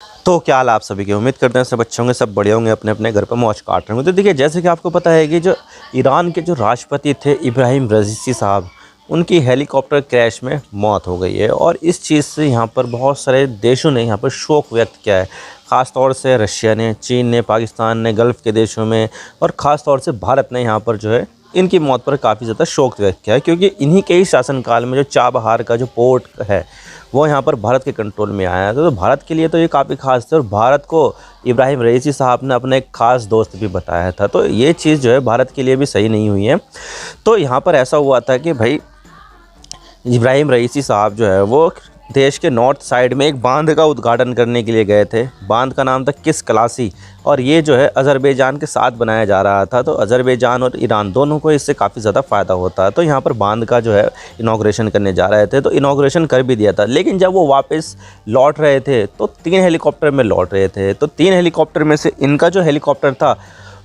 तो क्या हाल आप सभी की। उम्मीद करते हैं सब अच्छे होंगे, सब बढ़िया होंगे, अपने अपने घर पर मौज काट रहे होंगे। तो देखिए, जैसे कि आपको पता है कि जो ईरान के जो राष्ट्रपति थे इब्राहिम रईसी साहब, उनकी हेलीकॉप्टर क्रैश में मौत हो गई है। और इस चीज़ से यहाँ पर बहुत सारे देशों ने यहाँ पर शोक व्यक्त किया है। ख़ास तौर से रशिया ने, चीन ने, पाकिस्तान ने, गल्फ़ के देशों में, और ख़ास तौर से भारत ने यहाँ पर जो है इनकी मौत पर काफ़ी ज़्यादा शोक व्यक्त किया है। क्योंकि इन्हीं के ही शासनकाल में जो चाबहार का जो पोर्ट है वो यहाँ पर भारत के कंट्रोल में आया है। तो भारत के लिए तो ये काफ़ी ख़ास था, और भारत को इब्राहिम रईसी साहब ने अपना एक ख़ास दोस्त भी बताया था। तो ये चीज़ जो है भारत के लिए भी सही नहीं हुई है। तो यहाँ पर ऐसा हुआ था कि भाई इब्राहिम रईसी साहब जो है वो देश के नॉर्थ साइड में एक बांध का उद्घाटन करने के लिए गए थे। बांध का नाम था किस क्लासी, और ये जो है अज़रबैजान के साथ बनाया जा रहा था। तो अज़रबैजान और ईरान दोनों को इससे काफ़ी ज़्यादा फ़ायदा होता है। तो यहाँ पर बांध का जो है इनाग्रेशन करने जा रहे थे, तो इनाग्रेशन कर भी दिया था। लेकिन जब वो वापस लौट रहे थे तो 3 हेलीकॉप्टर में लौट रहे थे। तो 3 हेलीकॉप्टर में से इनका जो हेलीकॉप्टर था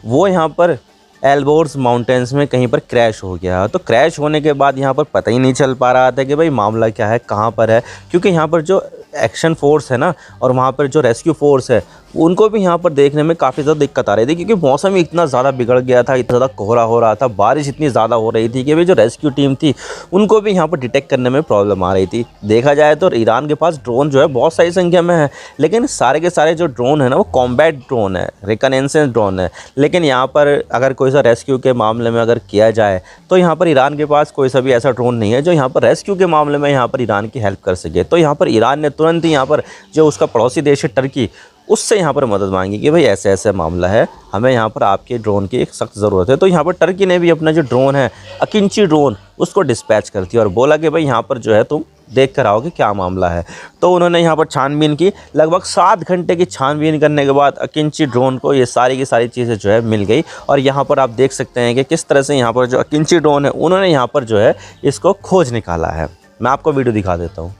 वो यहाँ पर एल्बोर्स माउंटेंस में कहीं पर क्रैश हो गया। तो क्रैश होने के बाद यहाँ पर पता ही नहीं चल पा रहा था कि भाई मामला क्या है, कहाँ पर है। क्योंकि यहाँ पर जो एक्शन फोर्स है ना, और वहाँ पर जो रेस्क्यू फोर्स है, उनको भी यहाँ पर देखने में काफ़ी ज़्यादा दिक्कत आ रही थी। क्योंकि मौसम इतना ज़्यादा बिगड़ गया था, इतना ज़्यादा कोहरा हो रहा था, बारिश इतनी ज़्यादा हो रही थी कि भाई जो रेस्क्यू टीम थी उनको भी यहाँ पर डिटेक्ट करने में प्रॉब्लम आ रही थी। देखा जाए तो ईरान के पास ड्रोन जो है बहुत सारी संख्या में है, लेकिन सारे के सारे जो ड्रोन है ना वो कॉम्बैट ड्रोन है, रिकनेसेंस ड्रोन है। लेकिन यहाँ पर अगर कोई सा रेस्क्यू के मामले में अगर किया जाए तो यहाँ पर ईरान के पास कोई सा भी ऐसा ड्रोन नहीं है जो यहाँ पर रेस्क्यू के मामले में यहाँ पर ईरान की हेल्प कर सके। तो यहाँ पर ईरान ने तुरंत ही यहाँ पर जो उसका पड़ोसी देश है टर्की, उससे यहाँ पर मदद मांगी कि भाई ऐसे ऐसे मामला है, हमें यहाँ पर आपके ड्रोन की एक सख्त ज़रूरत है। तो यहाँ पर टर्की ने भी अपना जो ड्रोन है अकिंची ड्रोन उसको डिस्पैच कर दिया और बोला कि भाई यहाँ पर जो है तुम देख कर आओ कि क्या मामला है। तो उन्होंने यहाँ पर छानबीन की। लगभग 7 घंटे की छानबीन करने के बाद अकिंची ड्रोन को ये सारी की सारी चीज़ें जो है मिल गई। और यहाँ पर आप देख सकते हैं कि किस तरह से यहाँ पर जो अकिंची ड्रोन है उन्होंने यहाँ पर जो है इसको खोज निकाला है। मैं आपको वीडियो दिखा देता हूँ।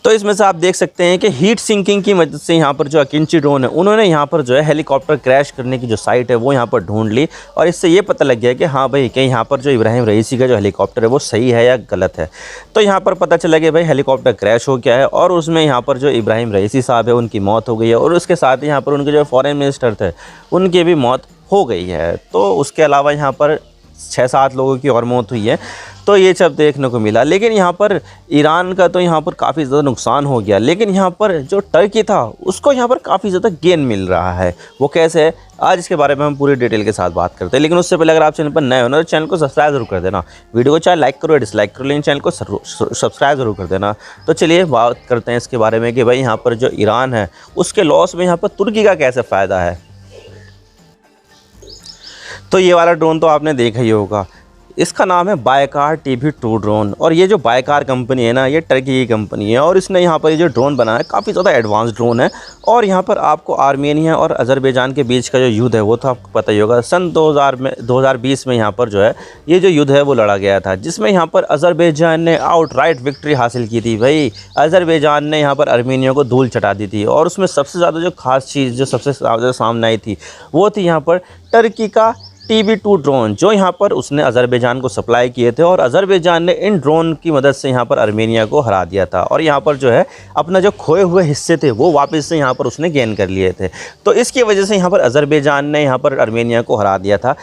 तो इसमें से आप देख सकते हैं कि हीट सिंकिंग की मदद से यहाँ पर जो अकिंची ड्रोन है उन्होंने यहाँ पर जो है हेलीकॉप्टर क्रैश करने की जो साइट है वो यहाँ पर ढूंढ ली। और इससे ये पता लग गया कि हाँ भाई कि यहाँ पर जो इब्राहिम रईसी का जो हेलीकॉप्टर है वो सही है या गलत है। तो यहाँ पर पता चला कि भाई हेलीकॉप्टर क्रैश हो गया है, और उसमें यहाँ पर जो इब्राहिम रईसी साहब है उनकी मौत हो गई है। और उसके साथ ही यहाँ पर उनके जो फॉरेन मिनिस्टर थे उनकी भी मौत हो गई है। तो उसके अलावा यहाँ पर 6-7 लोगों की और मौत हुई है। तो ये सब देखने को मिला। लेकिन यहाँ पर ईरान का तो यहाँ पर काफ़ी ज़्यादा नुकसान हो गया, लेकिन यहाँ पर जो टर्की था उसको यहाँ पर काफ़ी ज़्यादा गेन मिल रहा है। वो कैसे है, आज इसके बारे में हम पूरी डिटेल के साथ बात करते हैं। लेकिन उससे पहले अगर आप चैनल पर नए हो ना तो चैनल को सब्सक्राइब जरूर कर देना। वीडियो को चाहे लाइक करो या डिसलाइक करो, लेकिन चैनल को सब्सक्राइब जरूर कर देना। तो चलिए बात करते हैं इसके बारे में कि भाई यहाँ पर जो ईरान है उसके लॉस में यहाँ पर तुर्की का कैसे फ़ायदा है। तो ये वाला ड्रोन तो आपने देखा ही होगा, इसका नाम है बायकार TB2 ड्रोन। और ये जो बायकार कंपनी है ना, ये टर्की की कंपनी है, और इसने यहाँ पर ये जो ड्रोन बनाया है काफ़ी ज़्यादा एडवांस ड्रोन है। और यहाँ पर आपको आर्मेनिया और अज़रबैजान के बीच का जो युद्ध है वो तो आपको पता ही होगा। सन 2020 में यहाँ पर जो है ये जो युद्ध है वो लड़ा गया था, जिसमें यहाँ पर अज़रबैजान ने आउटराइट विक्ट्री हासिल की थी। भाई अज़रबैजान ने यहाँ पर आर्मेनिया को धूल चटा दी थी। और उसमें सबसे ज़्यादा जो खास चीज़ जो सबसे ज़्यादा सामने आई थी वो थी यहाँ पर टर्की का TB2 ड्रोन, जो यहाँ पर उसने अज़रबैजान को सप्लाई किए थे। और अज़रबैजान ने इन ड्रोन की मदद से यहाँ पर आर्मेनिया को हरा दिया था। और यहाँ पर जो है अपना जो खोए हुए हिस्से थे वो वापस से यहाँ पर उसने गेन कर लिए थे। तो इसकी वजह से यहाँ पर अज़रबैजान ने यहाँ पर आर्मेनिया को हरा दिया था।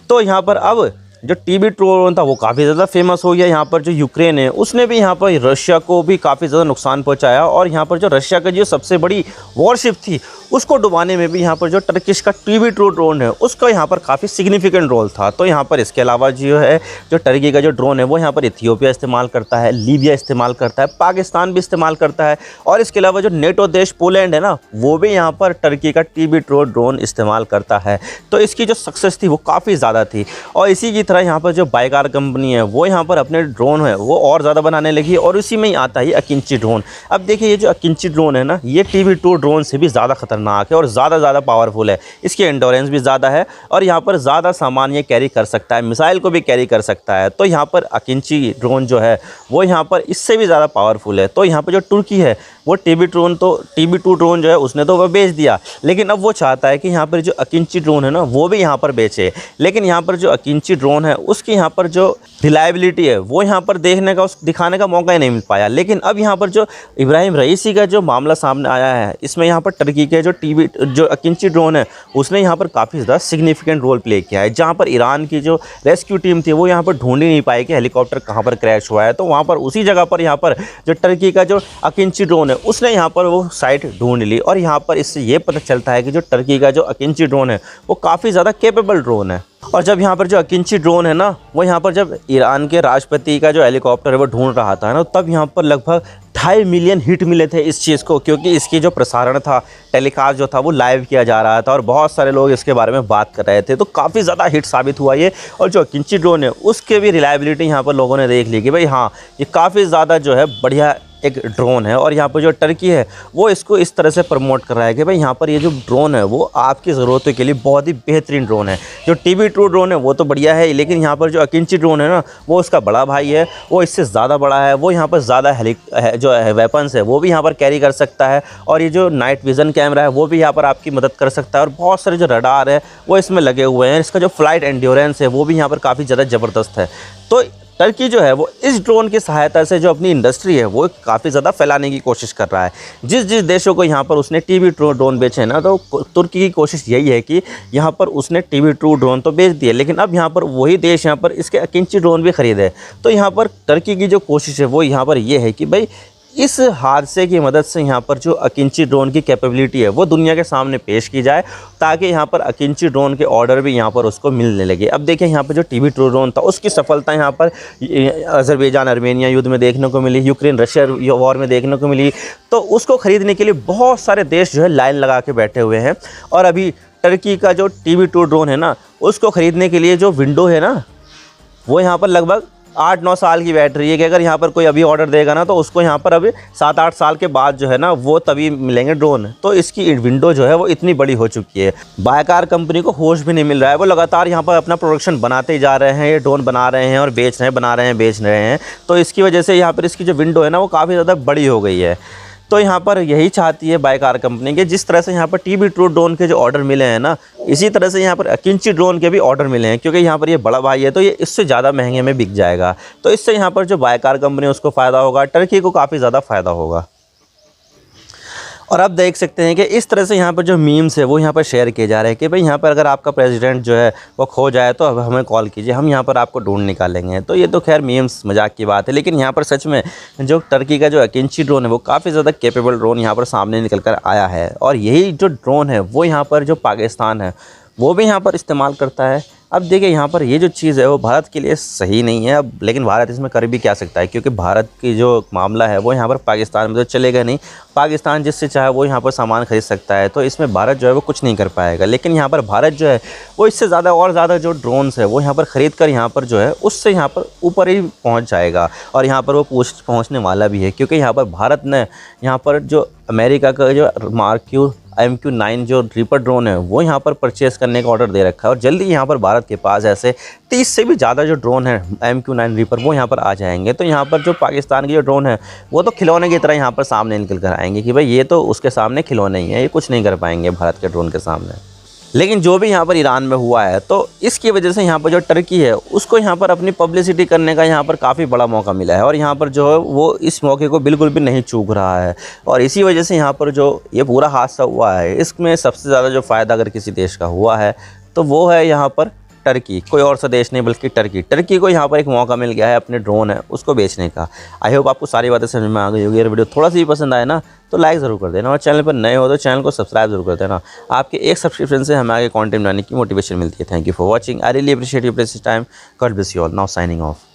तो यहाँ पर अब जो TB2 ड्रोन था वो काफ़ी ज़्यादा फेमस हो गया। यहाँ पर जो यूक्रेन है उसने भी यहाँ पर रशिया को भी काफ़ी ज़्यादा नुकसान पहुँचाया। और यहाँ पर जो रशिया की जो सबसे बड़ी वॉरशिप थी उसको डुबाने में भी यहाँ पर जो टर्किश का TB2 ड्रोन है उसका यहाँ पर काफ़ी सिग्निफिकेंट रोल था। तो यहाँ पर इसके अलावा जो है जो टर्की का जो ड्रोन है वो यहाँ पर इथियोपिया इस्तेमाल करता है, लीबिया इस्तेमाल करता है, पाकिस्तान भी इस्तेमाल करता है, और इसके अलावा जो नेटो देश पोलैंड है ना वो भी यहाँ पर टर्की का TB2 ड्रोन इस्तेमाल करता है। तो इसकी जो सक्सेस थी वो काफ़ी ज़्यादा थी। और इसी की तरह यहाँ पर जो बाइकार कंपनी है वो यहाँ पर अपने ड्रोन है वो और ज़्यादा बनाने लगी, और इसी में ही आता है अकिंची ड्रोन। अब देखिए ये जो अकिंची ड्रोन है ना ये TB2 ड्रोन से भी ज़्यादा खतरनाक है और ज़्यादा पावरफुल है। इसकी एंडोरेंस भी ज़्यादा है और यहाँ पर ज़्यादा सामान ये कैरी कर सकता है, मिसाइल को भी कैरी कर सकता है। तो यहाँ पर अकिंची ड्रोन जो है वो यहाँ पर इससे भी ज़्यादा पावरफुल है। तो यहाँ पर जो तुर्की है वो TB2 ड्रोन जो है उसने तो वह बेच दिया, लेकिन अब वो चाहता है कि यहाँ पर जो अकिंची ड्रोन है ना वो भी यहाँ पर बेचे। लेकिन यहाँ पर जो अकिंची ड्रोन है उसकी यहाँ पर जो रिलायबिलिटी है वो यहाँ पर दिखाने का मौका ही नहीं मिल पाया। लेकिन अब यहाँ पर जो इब्राहिम रईसी का जो मामला सामने आया है इसमें यहाँ पर टर्की के जो अकिंची ड्रोन है उसने यहाँ पर काफ़ी ज़्यादा सिग्निफिकेंट रोल प्ले किया है। जहाँ पर ईरान की जो रेस्क्यू टीम थी वो यहाँ पर ढूंढ ही नहीं पाई कि हेलीकॉप्टर कहाँ पर क्रैश हुआ है, तो वहाँ पर उसी जगह पर यहाँ पर जो टर्की का जो अकिंची ड्रोन है उसने यहाँ पर वो साइट ढूंढ ली। और यहाँ पर इससे ये पता चलता है कि जो टर्की का जो अकिंची ड्रोन है वो काफ़ी ज़्यादा कैपेबल ड्रोन है। और जब यहाँ पर जो अकिंची ड्रोन है ना वो यहाँ पर जब ईरान के राष्ट्रपति का जो हेलीकॉप्टर है वो ढूंढ रहा था ना तब यहाँ पर लगभग 2.5 मिलियन हिट मिले थे इस चीज़ को, क्योंकि इसकी जो प्रसारण था, टेलीकास्ट जो था वो लाइव किया जा रहा था और बहुत सारे लोग इसके बारे में बात कर रहे थे। तो काफ़ी ज़्यादा हिट साबित हुआ ये। और जो अकिंची ड्रोन है उसके भी रिलायबिलिटी यहाँ पर लोगों ने देख ली कि भाई हाँ ये काफ़ी ज़्यादा जो है बढ़िया एक ड्रोन है। और यहाँ पर जो टर्की है वो इसको इस तरह से प्रमोट कर रहा है कि भाई यहाँ पर ये जो ड्रोन है वो आपकी ज़रूरतों के लिए बहुत ही बेहतरीन ड्रोन है। जो TB2 ड्रोन है वो तो बढ़िया है, लेकिन यहाँ पर जो अकिंची ड्रोन है ना वो उसका बड़ा भाई है, वो इससे ज़्यादा बड़ा है, वो यहाँ पर ज़्यादा जो वेपन्स है वो भी यहाँ पर कैरी कर सकता है। और ये जो नाइट विज़न कैमरा है वो भी यहाँ पर आपकी मदद कर सकता है, और बहुत सारे जो रडार है वो इसमें लगे हुए हैं। इसका जो फ्लाइट एंड्योरेंस है वो भी यहाँ पर काफ़ी ज़्यादा ज़बरदस्त है। तो टर्की जो है वो इस ड्रोन की सहायता से जो अपनी इंडस्ट्री है वो काफ़ी ज़्यादा फैलाने की कोशिश कर रहा है। जिस देशों को यहाँ पर उसने TB2 ड्रोन बेचे ना तो तुर्की की कोशिश यही है कि यहाँ पर उसने TB2 ड्रोन तो बेच दिए, लेकिन अब यहाँ पर वही देश यहाँ पर इसके अकिंची ड्रोन भी ख़रीदे। तो यहाँ पर टर्की की जो कोशिश है वो यहाँ पर ये है कि भाई इस हादसे की मदद से यहाँ पर जो अकिंची ड्रोन की कैपेबिलिटी है वो दुनिया के सामने पेश की जाए, ताकि यहाँ पर अकिंची ड्रोन के ऑर्डर भी यहाँ पर उसको मिलने लगे। अब देखिए यहाँ पर जो TB2 ड्रोन था उसकी सफलता यहाँ पर अज़रबैजान अर्मेनिया युद्ध में देखने को मिली, यूक्रेन रशिया वॉर में देखने को मिली। तो उसको ख़रीदने के लिए बहुत सारे देश जो है लाइन लगा के बैठे हुए हैं। और अभी टर्की का जो TB2 ड्रोन है ना उसको ख़रीदने के लिए जो विंडो है ना वो यहाँ पर लगभग 8-9 साल की बैठ रही है कि अगर यहाँ पर कोई अभी ऑर्डर देगा ना तो उसको यहाँ पर अभी 7-8 साल के बाद जो है ना वो तभी मिलेंगे ड्रोन। तो इसकी विंडो जो है वो इतनी बड़ी हो चुकी है। बाइकार कंपनी को होश भी नहीं मिल रहा है, वो लगातार यहाँ पर अपना प्रोडक्शन बनाते ही जा रहे हैं, ये ड्रोन बना रहे हैं और बेच रहे हैं, बना रहे हैं बेच रहे हैं। तो इसकी वजह से यहाँ पर इसकी जो विंडो है ना वो काफ़ी ज़्यादा बड़ी हो गई है। तो यहाँ पर यही चाहती है बाइकार कंपनी के, जिस तरह से यहाँ पर TB2 ड्रोन के जो ऑर्डर मिले हैं ना इसी तरह से यहाँ पर अकिंची ड्रोन के भी ऑर्डर मिले हैं, क्योंकि यहाँ पर ये बड़ा भाई है तो ये इससे ज़्यादा महंगे में बिक जाएगा। तो इससे यहाँ पर जो बाइकार कंपनी है उसको फ़ायदा होगा, टर्की को काफ़ी ज़्यादा फ़ायदा होगा। और आप देख सकते हैं कि इस तरह से यहाँ पर जो मीम्स है वो यहाँ पर शेयर किए जा रहे हैं कि भाई यहाँ पर अगर आपका प्रेसिडेंट जो है वो खो जाए तो अब हमें कॉल कीजिए, हम यहाँ पर आपको ढूंढ निकालेंगे। तो ये तो खैर मीम्स मजाक की बात है, लेकिन यहाँ पर सच में जो टर्की का जो अकिंची ड्रोन है वो काफ़ी ज़्यादा कैपेबल ड्रोन यहाँ पर सामने निकल कर आया है। और यही जो ड्रोन है वो यहाँ पर जो पाकिस्तान है वो भी यहाँ पर इस्तेमाल करता है। अब देखिए यहाँ पर ये जो चीज़ है वो भारत के लिए सही नहीं है अब, लेकिन भारत इसमें कर भी क्या सकता है, क्योंकि भारत की जो मामला है वो यहाँ पर पाकिस्तान में तो चलेगा नहीं। पाकिस्तान जिससे चाहे वो यहाँ पर सामान खरीद सकता है, तो इसमें भारत जो है वो कुछ नहीं कर पाएगा। लेकिन यहाँ पर भारत जो है वो इससे ज़्यादा और ज़्यादा जो ड्रोन्स है वो यहाँ पर ख़रीद कर यहाँ पर जो है उससे यहाँ पर ऊपर ही पहुँच जाएगा। और यहाँ पर वो पहुँचने वाला भी है, क्योंकि यहाँ पर भारत ने यहाँ पर जो अमेरिका का जो MQ-9 जो रीपर ड्रोन है वो यहाँ पर परचेज़ करने का ऑर्डर दे रखा है। और जल्दी यहाँ पर भारत के पास ऐसे 30 से भी ज़्यादा जो ड्रोन है MQ-9 रीपर वो यहाँ पर आ जाएंगे। तो यहाँ पर जो पाकिस्तान के जो ड्रोन है वो तो खिलौने की तरह यहाँ पर सामने निकल कर आएंगे कि भाई ये तो उसके सामने खिलौने ही है, ये कुछ नहीं कर पाएंगे भारत के ड्रोन के सामने। लेकिन जो भी यहाँ पर ईरान में हुआ है तो इसकी वजह से यहाँ पर जो टर्की है उसको यहाँ पर अपनी पब्लिसिटी करने का यहाँ पर काफ़ी बड़ा मौका मिला है। और यहाँ पर जो है वो इस मौके को बिल्कुल भी नहीं चूक रहा है। और इसी वजह से यहाँ पर जो ये पूरा हादसा हुआ है इसमें सबसे ज़्यादा जो फ़ायदा अगर किसी देश का हुआ है तो वो है यहाँ पर टर्की, कोई और सा देश नहीं बल्कि टर्की को यहाँ पर एक मौका मिल गया है अपने ड्रोन है उसको बेचने का। आई होप आपको सारी बातें समझ में आ गई होगी। अगर वीडियो थोड़ा सा भी पसंद आए ना तो लाइक ज़रूर कर देना और चैनल पर नए हो तो चैनल को सब्सक्राइब जरूर कर देना। आपके एक सब्सक्रिप्शन से हमें आगे कंटेंट बनाने की मोटिवेशन मिलती है। Thank you for watching. I really appreciate your precious time. God bless you all. Now signing off.